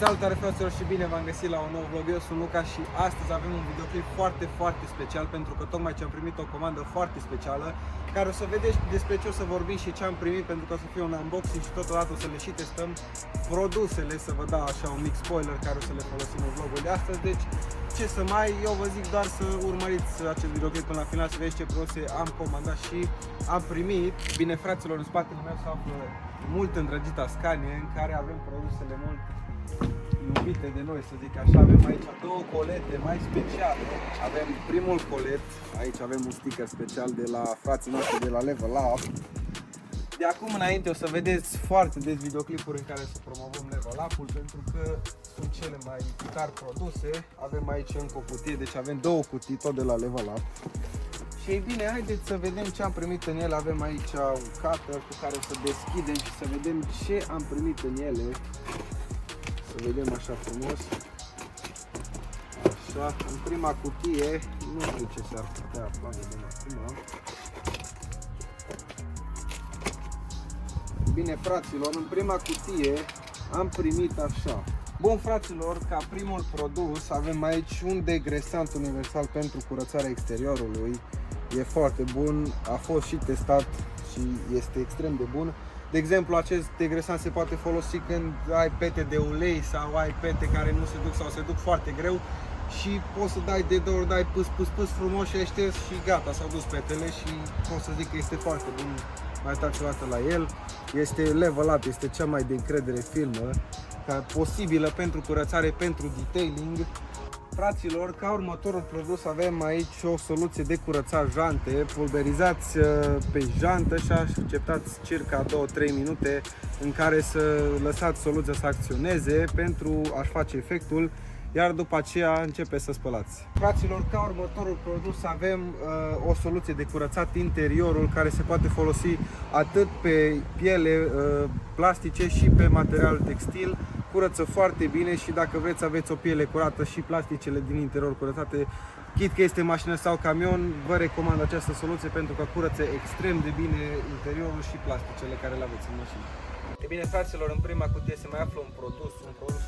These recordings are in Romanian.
Salutare fraților și bine v-am găsit la un nou vlog. Eu sunt Luca și astăzi avem un videoclip foarte special, pentru că tocmai ce am primit o comandă foarte specială, care o să vedeți despre ce o să vorbim și ce am primit, pentru că o să fie un unboxing și totodată o să le și testăm produsele, să vă dau așa un mic spoiler care o să le folosim în vlogul de astăzi. Deci ce să mai, eu vă zic doar să urmăriți acest videoclip până la final să vedeți ce produse am comandat și am primit. Bine fraților, în spatele meu se află mult îndrăgita Scania, în care avem produsele mult iubite de noi, să zic așa. Avem aici două colete mai speciale. Avem primul colet, aici avem un sticker special de la frații noștri de la Level Up. De acum înainte o să vedeți foarte des videoclipuri în care să promovăm Level Up-ul, pentru că sunt cele mai tari produse. Avem aici încă o cutie, deci avem două cutii tot de la Level Up. Și ei bine, haideți să vedem ce am primit în ele. Avem aici un cutter cu care o să deschidem și să vedem ce am primit în ele. Să vedem așa frumos. Așa, în prima cutie, nu știu ce s-ar putea afla, vedem acum. Bine fraților, în prima cutie am primit așa. Bun fraților, ca primul produs avem aici un degresant universal pentru curățarea exteriorului. E foarte bun, a fost și testat și este extrem de bun. De exemplu, acest degresant se poate folosi când ai pete de ulei sau ai pete care nu se duc sau se duc foarte greu și poți să dai de două ori, dai pâs frumos și ai șters și gata, s-au dus petele și pot să zic că este foarte bun. Mai uitați o dată la el. Este Level Up, este cea mai de încredere firmă posibilă pentru curățare, pentru detailing. Fraților, ca următorul produs avem aici o soluție de curățat jante. Pulberizați pe jantă și așteptați circa 2-3 minute în care să lăsați soluția să acționeze pentru a-și face efectul, iar după aceea începe să spălați. Fraților, ca următorul produs avem o soluție de curățat interiorul care se poate folosi atât pe piele plastice și pe material textil. Curăță foarte bine și dacă vreți să aveți o piele curată și plasticele din interior curățate, chit că este mașină sau camion, vă recomand această soluție pentru că curăță extrem de bine interiorul și plasticele care le aveți în mașină. E bine fraților, în prima cutie se mai află un produs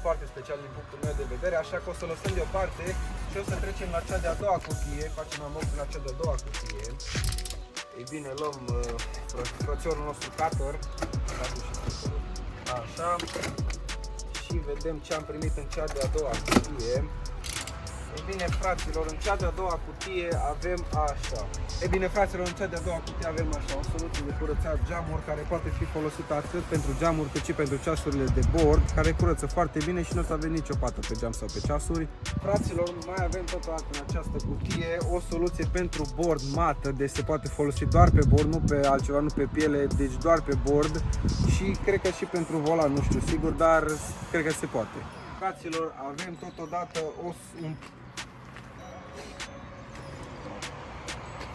foarte special din punctul meu de vedere, așa că o să lăsăm deoparte și o să trecem la cea de-a doua cutie, facem unboxing la cea de-a doua cutie. Ei bine, luăm frățiorul nostru cutter, așa, și vedem ce am primit în cea de-a doua cutie. Ei bine fraților, în cea de-a doua cutie avem așa. Ei bine fraților, în cea de-a doua cutie avem așa o soluție de curățat geamuri care poate fi folosită atât pentru geamuri cât și pentru ceasurile de bord, care curăță foarte bine și nu o să avem nicio pată pe geam sau pe ceasuri. Fraților, mai avem totodată în această cutie o soluție pentru bord mată, deci se poate folosi doar pe bord, nu pe altceva, nu pe piele, deci doar pe bord și cred că și pentru volan, nu știu sigur, dar cred că se poate. Fraților, avem totodată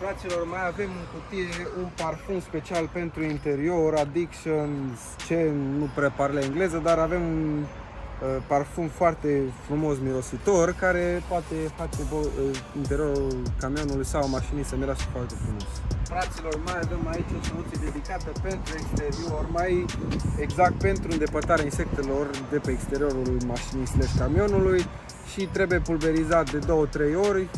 Fraților, mai avem în cutie un parfum special pentru interior, Addictions, ce nu prea parle engleză, dar avem un parfum foarte frumos mirositor care poate face interiorul camionului sau mașinii să miroasă foarte frumos. Fraților, mai avem aici o soluție dedicată pentru exterior, mai exact pentru îndepărtarea insectelor de pe exteriorul mașinii slash camionului și trebuie pulverizat de 2-3 ori.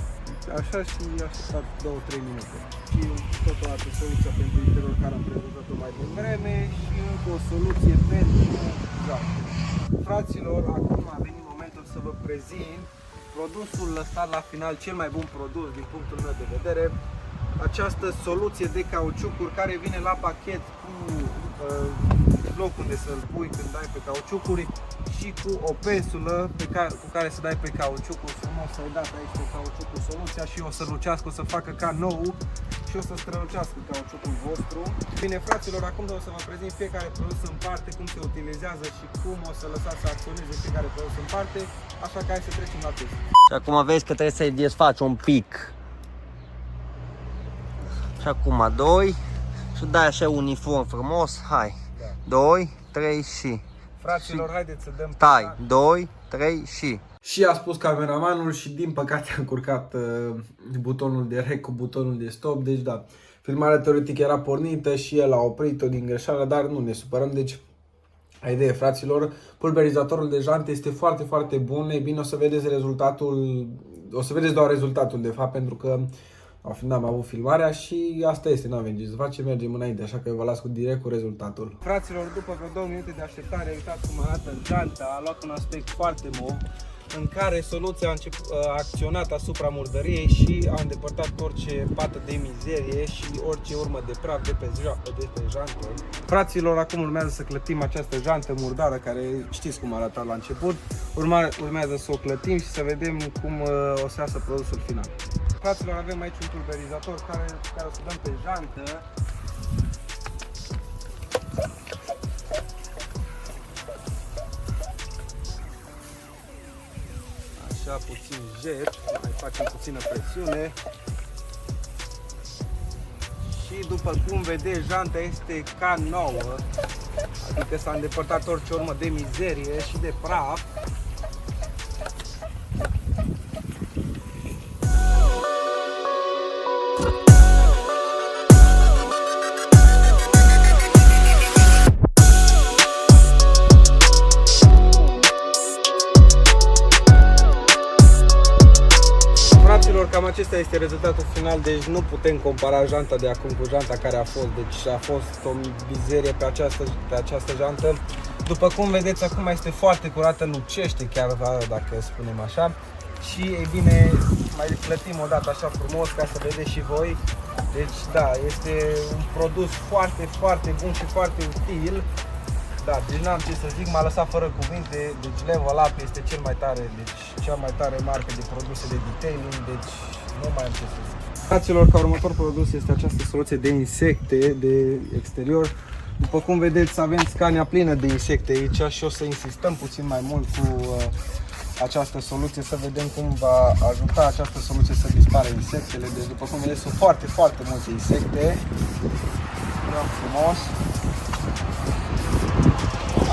Așa și așteptat 2-3 minute. Și totodată soluția pentru interior care am prezentat-o mai devreme și încă o soluție pentru jante. Fraților, acum a venit momentul să vă prezint produsul lăsat la final, cel mai bun produs din punctul meu de vedere. Această soluție de cauciucuri care vine la pachet cu loc unde să-l pui când dai pe cauciucuri și cu o pensulă cu care să dai pe cauciucul frumos, să-i dați aici pe cauciucul soluția și o să lucească, o să facă ca nou și o să strălucească cauciucul vostru. Bine fraților, acum o să vă prezint fiecare produs în parte, cum se utilizează și cum o să lăsați să acționeze fiecare produs în parte, așa că hai să trecem la test. Și acum vezi că trebuie să-i desfaci un pic. Și acum 2 și dai așa uniform frumos, hai. 2, 3 și... Fraților, haideți să dăm... Tai, 2, 3 și... Și a spus cameramanul și din păcate am încurcat butonul de rec cu butonul de stop, deci da, filmarea teoretic era pornită și el a oprit-o din greșeală, dar nu ne supărăm, deci idee, fraților. Pulverizatorul de jante este foarte, foarte bun. E bine, o să vedeți rezultatul, o să vedeți doar rezultatul de fapt, pentru că am avut filmarea și asta este, n-avem ce să facem, mergem înainte, așa că vă las direct cu rezultatul. Fraților, după vreo 2 minute de așteptare, uitați cum arată janta, a luat un aspect foarte mov, în care soluția a acționat asupra murdăriei și a îndepărtat orice pată de mizerie și orice urmă de praf de pe jantă. Fraților, acum urmează să clătim această jantă murdară, care știți cum arată la început. Urmează să o clătim și să vedem cum o să iasă produsul final. Fraților, avem aici un pulverizator care o să dăm pe jantă. Așa, puțin jet, mai facem puțină presiune. Și după cum vedeți, janta este ca nouă, adică s-a îndepărtat orice urmă de mizerie și de praf. Cam acesta este rezultatul final, deci nu putem compara janta de acum cu janta care a fost, deci a fost o mizerie pe această jantă. După cum vedeți, acum este foarte curată, lucește chiar, dacă spunem așa. Și e bine, mai plătim o dată așa frumos ca să vedeți și voi. Deci da, este un produs foarte, foarte bun și foarte util. Da, deci n-am ce să zic, m-a lăsat fără cuvinte, deci Level Up este cea mai tare marcă de produse de detailing, deci nu mai am ce să zic. Fraților, ca următor produs este această soluție de insecte de exterior. După cum vedeți, avem scania plină de insecte aici și o să insistăm puțin mai mult cu această soluție, să vedem cum va ajuta această soluție să dispară insectele. Deci după cum vedeți, sunt foarte, foarte multe insecte. Vreau frumos.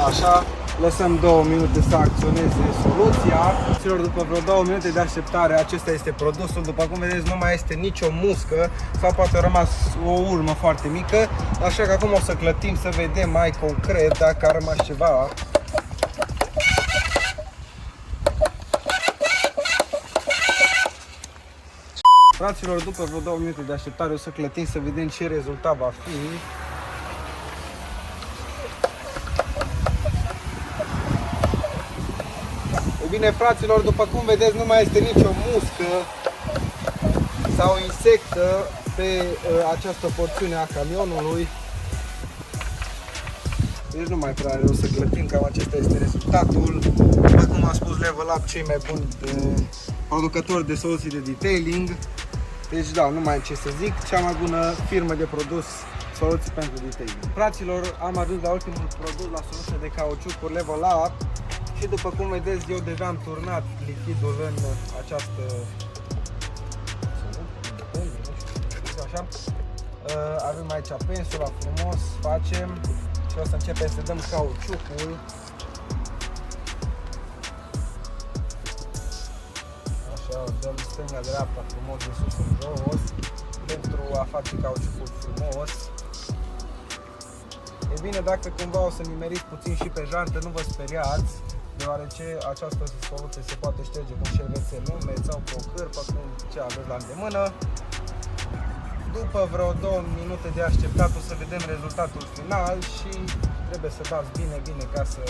Așa, lăsăm 2 minute să acționeze soluția. După vreo 2 minute de așteptare, acesta este produsul. După cum vedeți, nu mai este nicio muscă sau poate a rămas o urmă foarte mică. Așa că acum o să clătim să vedem mai concret dacă a rămas ceva. Fraților, după vreo 2 minute de așteptare o să clătim să vedem ce rezultat va fi. Bine, fraților, după cum vedeți, nu mai este nicio muscă sau insectă pe această porțiune a camionului. Deci nu mai prea are rost să clătim, cam acesta este rezultatul. După cum am spus, Level Up, cei mai buni producători de soluții de detailing. Deci da, nu mai am ce să zic, cea mai bună firmă de produs soluții pentru detailing. Fraților, am ajuns la ultimul produs, la soluția de cauciucuri Level Up. Și după cum vedeți, eu deja am turnat lichidul în această așa. Avem aici pensula frumos, facem și o să începem să dăm cauciucul. Așa, dăm stânga-dreapta frumos de sus în jos pentru a face cauciucul frumos. E bine, dacă cumva o să nimeriți puțin și pe jantă, nu vă speriați, deoarece această soluție se poate șterge cu un șervețel umed sau cu o cârpă, cum ce aveți la îndemână. După vreo 2 minute de așteptat o să vedem rezultatul final și trebuie să dați bine ca să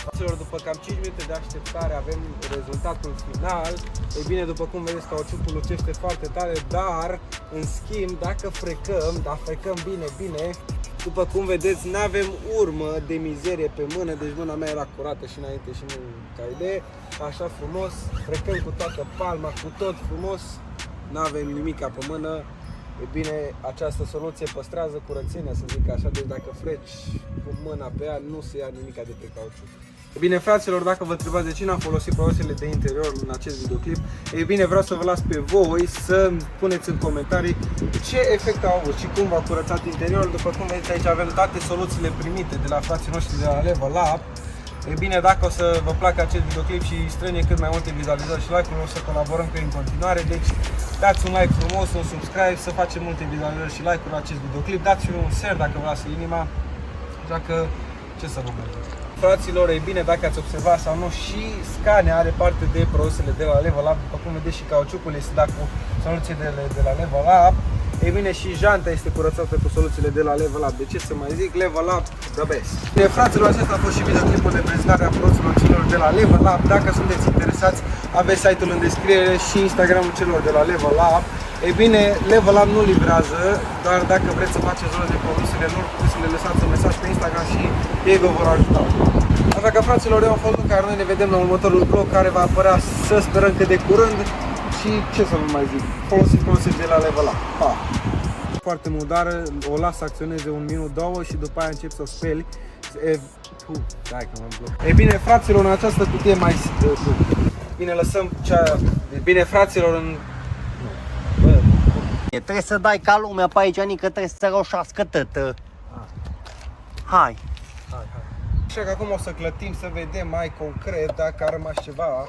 faceți. După cam 5 minute de așteptare avem rezultatul final. Ei bine, după cum vedeți, cauciucul lucește foarte tare, dar în schimb, dacă frecăm bine, după cum vedeți, nu avem urmă de mizerie pe mână, deci mâna mea era curată și înainte și nu ca idee. Așa frumos, frecăm cu toată palma, cu tot frumos, nu avem nimica pe mână. E bine, această soluție păstrează curățenia, să zic așa, deci dacă freci cu mâna pe ea, nu se ia nimica de pe cauciuc. E bine, fraților, dacă vă întrebați de cine am folosit produsele de interior în acest videoclip, e bine, vreau să vă las pe voi să puneți în comentarii ce efect au avut și cum v-a curățat interiorul. După cum vedeți, aici avem toate soluțiile primite de la frații noștri de la Level Up. E bine, dacă o să vă placă acest videoclip și strâne cât mai multe vizualizări și like-uri, o să colaborăm cu ei în continuare. Deci dați un like frumos, un subscribe, să facem multe vizualizări și like-uri la acest videoclip. Dați-mi un share dacă vă lasă inima. Așa că Ce să vă mai zic? Fraților, e bine, dacă ați observat sau nu, și Scania are parte de produsele de la Level Up. După cum vedeți, și cauciucul este dat cu soluție de la Level Up. E bine, și janta este curățată cu soluțiile de la Level Up. De ce să mai zic? Level Up, the best. Bine, fraților, acesta a fost și videoclipul de prezentare a produselor celor de la Level Up. Dacă sunteți interesați, aveți site-ul în descriere și Instagramul celor de la Level Up. Ei bine, Level Up nu livrează, dar dacă vreți să faceți rost de produsele lor, puteți să le lăsați un mesaj pe Instagram și ei vă vor ajuta. Așa că, fraților, eu am fost Luca, noi ne vedem la următorul vlog care va apărea, să sperăm că de curând. Și ce să vă mai zic, folosiți produse de la Level Up. Pa! Foarte murdară, o las să acționeze 1 minut, 2 și după aia încep să o speli. Dai că m-am blocat. Ei bine, fraților, în această cutie mai... Bine, lăsăm cea... Bine, fraților, în... Trebuie să dai ca lumea pe aici, nică trebuie să roșească tătă. Hai. Așa că acum o să clătim să vedem mai concret dacă a rămas ceva.